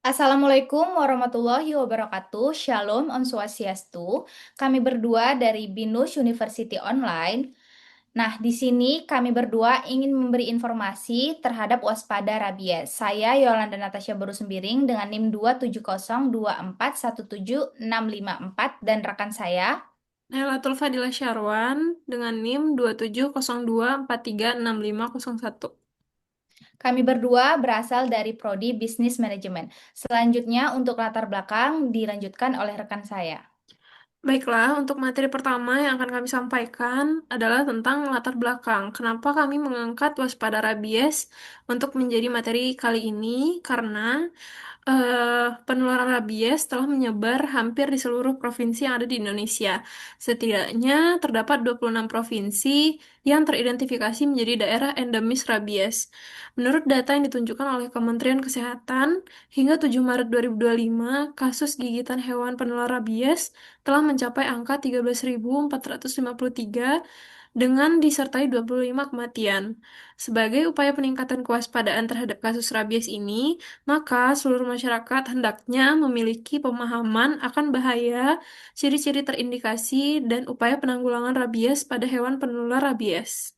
Assalamualaikum warahmatullahi wabarakatuh. Shalom, Om Swastiastu. Kami berdua dari BINUS University Online. Nah, di sini kami berdua ingin memberi informasi terhadap waspada rabies. Saya Yolanda Natasha Baru Sembiring dengan NIM 27024176654 dan rekan saya. Nailatul Fadila Syarwan dengan NIM 2702436501. Kami berdua berasal dari Prodi Business Management. Selanjutnya untuk latar belakang dilanjutkan oleh rekan saya. Baiklah, untuk materi pertama yang akan kami sampaikan adalah tentang latar belakang. Kenapa kami mengangkat waspada rabies untuk menjadi materi kali ini? Karena penularan rabies telah menyebar hampir di seluruh provinsi yang ada di Indonesia. Setidaknya terdapat 26 provinsi yang teridentifikasi menjadi daerah endemis rabies. Menurut data yang ditunjukkan oleh Kementerian Kesehatan, hingga 7 Maret 2025, kasus gigitan hewan penular rabies telah mencapai angka 13.453 dengan disertai 25 kematian. Sebagai upaya peningkatan kewaspadaan terhadap kasus rabies ini, maka seluruh masyarakat hendaknya memiliki pemahaman akan bahaya, ciri-ciri terindikasi, dan upaya penanggulangan rabies pada hewan penular rabies.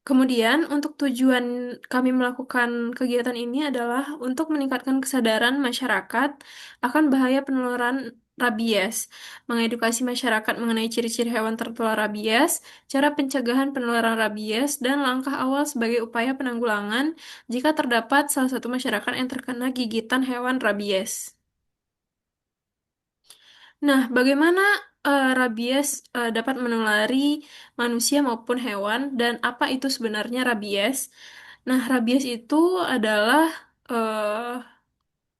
Kemudian, untuk tujuan kami melakukan kegiatan ini adalah untuk meningkatkan kesadaran masyarakat akan bahaya penularan rabies, mengedukasi masyarakat mengenai ciri-ciri hewan tertular rabies, cara pencegahan penularan rabies, dan langkah awal sebagai upaya penanggulangan jika terdapat salah satu masyarakat yang terkena gigitan hewan rabies. Nah, bagaimana rabies dapat menulari manusia maupun hewan, dan apa itu sebenarnya rabies? Nah, rabies itu adalah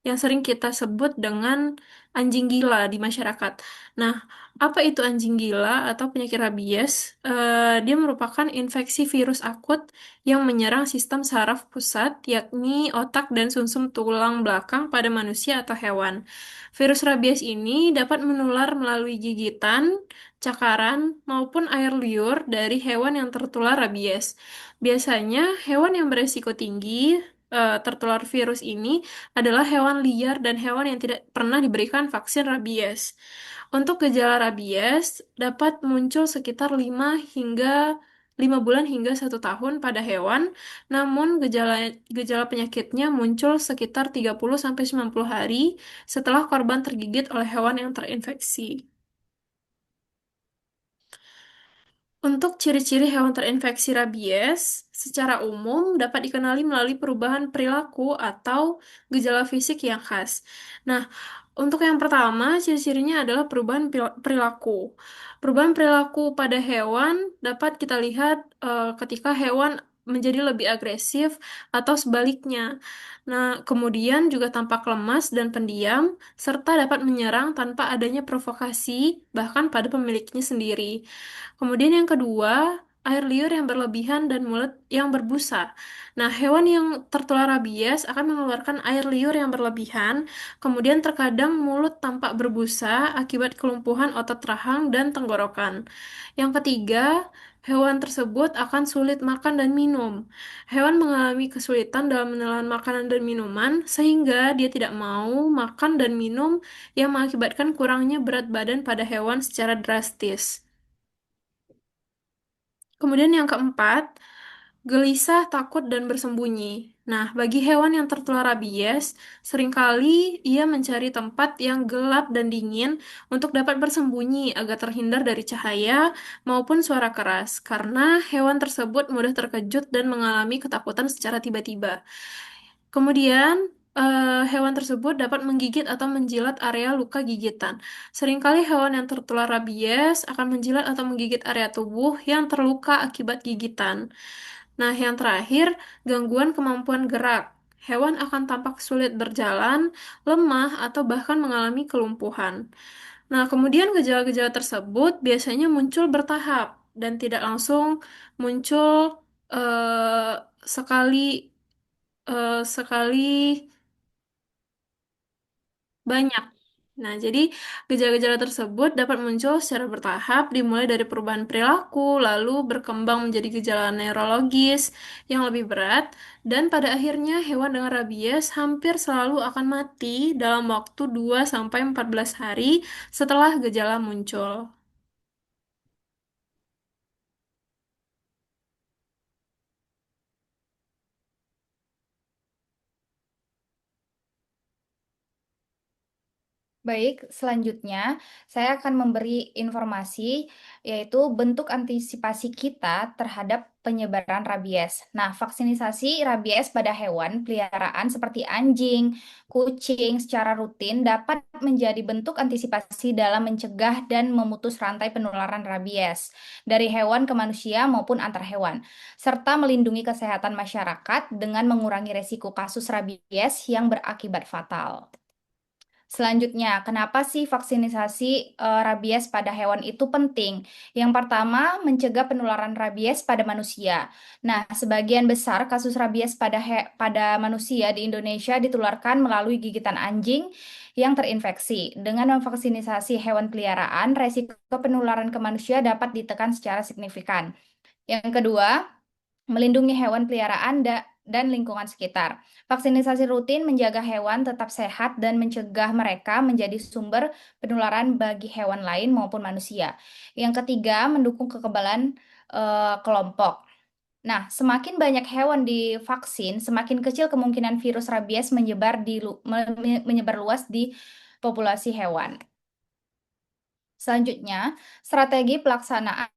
yang sering kita sebut dengan anjing gila di masyarakat. Nah, apa itu anjing gila atau penyakit rabies? Dia merupakan infeksi virus akut yang menyerang sistem saraf pusat, yakni otak dan sumsum tulang belakang pada manusia atau hewan. Virus rabies ini dapat menular melalui gigitan, cakaran, maupun air liur dari hewan yang tertular rabies. Biasanya, hewan yang beresiko tinggi tertular virus ini adalah hewan liar dan hewan yang tidak pernah diberikan vaksin rabies. Untuk gejala rabies dapat muncul sekitar 5 bulan hingga 1 tahun pada hewan, namun gejala penyakitnya muncul sekitar 30 sampai 90 hari setelah korban tergigit oleh hewan yang terinfeksi. Untuk ciri-ciri hewan terinfeksi rabies, secara umum dapat dikenali melalui perubahan perilaku atau gejala fisik yang khas. Nah, untuk yang pertama, ciri-cirinya adalah perubahan perilaku. Perubahan perilaku pada hewan dapat kita lihat ketika hewan menjadi lebih agresif atau sebaliknya. Nah, kemudian juga tampak lemas dan pendiam, serta dapat menyerang tanpa adanya provokasi, bahkan pada pemiliknya sendiri. Kemudian yang kedua, air liur yang berlebihan dan mulut yang berbusa. Nah, hewan yang tertular rabies akan mengeluarkan air liur yang berlebihan, kemudian terkadang mulut tampak berbusa akibat kelumpuhan otot rahang dan tenggorokan. Yang ketiga, hewan tersebut akan sulit makan dan minum. Hewan mengalami kesulitan dalam menelan makanan dan minuman, sehingga dia tidak mau makan dan minum yang mengakibatkan kurangnya berat badan pada hewan secara drastis. Kemudian yang keempat, gelisah, takut, dan bersembunyi. Nah, bagi hewan yang tertular rabies, seringkali ia mencari tempat yang gelap dan dingin untuk dapat bersembunyi agar terhindar dari cahaya maupun suara keras, karena hewan tersebut mudah terkejut dan mengalami ketakutan secara tiba-tiba. Kemudian, hewan tersebut dapat menggigit atau menjilat area luka gigitan. Seringkali hewan yang tertular rabies akan menjilat atau menggigit area tubuh yang terluka akibat gigitan. Nah, yang terakhir, gangguan kemampuan gerak. Hewan akan tampak sulit berjalan, lemah, atau bahkan mengalami kelumpuhan. Nah, kemudian gejala-gejala tersebut biasanya muncul bertahap dan tidak langsung muncul sekali sekali banyak. Nah, jadi gejala-gejala tersebut dapat muncul secara bertahap, dimulai dari perubahan perilaku, lalu berkembang menjadi gejala neurologis yang lebih berat, dan pada akhirnya hewan dengan rabies hampir selalu akan mati dalam waktu 2 sampai 14 hari setelah gejala muncul. Baik, selanjutnya saya akan memberi informasi yaitu bentuk antisipasi kita terhadap penyebaran rabies. Nah, vaksinasi rabies pada hewan peliharaan seperti anjing, kucing secara rutin dapat menjadi bentuk antisipasi dalam mencegah dan memutus rantai penularan rabies dari hewan ke manusia maupun antar hewan, serta melindungi kesehatan masyarakat dengan mengurangi resiko kasus rabies yang berakibat fatal. Selanjutnya, kenapa sih vaksinasi rabies pada hewan itu penting? Yang pertama, mencegah penularan rabies pada manusia. Nah, sebagian besar kasus rabies pada manusia di Indonesia ditularkan melalui gigitan anjing yang terinfeksi. Dengan memvaksinasi hewan peliharaan, resiko penularan ke manusia dapat ditekan secara signifikan. Yang kedua, melindungi hewan peliharaan dan lingkungan sekitar. Vaksinasi rutin menjaga hewan tetap sehat dan mencegah mereka menjadi sumber penularan bagi hewan lain maupun manusia. Yang ketiga, mendukung kekebalan kelompok. Nah, semakin banyak hewan divaksin, semakin kecil kemungkinan virus rabies menyebar luas di populasi hewan. Selanjutnya, strategi pelaksanaan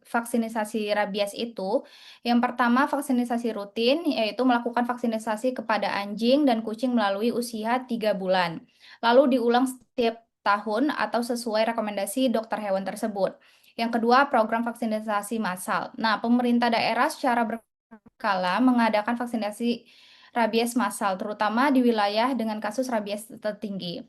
vaksinasi rabies itu, yang pertama vaksinasi rutin, yaitu melakukan vaksinasi kepada anjing dan kucing melalui usia 3 bulan. Lalu diulang setiap tahun atau sesuai rekomendasi dokter hewan tersebut. Yang kedua, program vaksinasi massal. Nah, pemerintah daerah secara berkala mengadakan vaksinasi rabies massal, terutama di wilayah dengan kasus rabies tertinggi.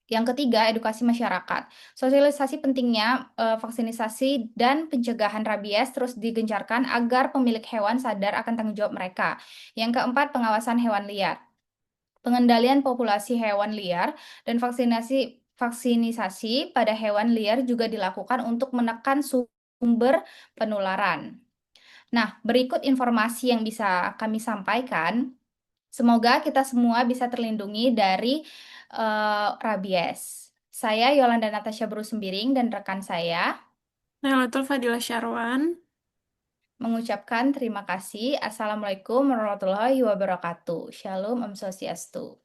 Yang ketiga, edukasi masyarakat. Sosialisasi pentingnya vaksinasi dan pencegahan rabies terus digencarkan agar pemilik hewan sadar akan tanggung jawab mereka. Yang keempat, pengawasan hewan liar. Pengendalian populasi hewan liar dan vaksinisasi pada hewan liar juga dilakukan untuk menekan sumber penularan. Nah, berikut informasi yang bisa kami sampaikan. Semoga kita semua bisa terlindungi dari rabies. Saya Yolanda Natasha Sembiring dan rekan saya Nailatul Fadila Syarwan. mengucapkan terima kasih. Assalamualaikum warahmatullahi wabarakatuh. Shalom, Om Swastiastu.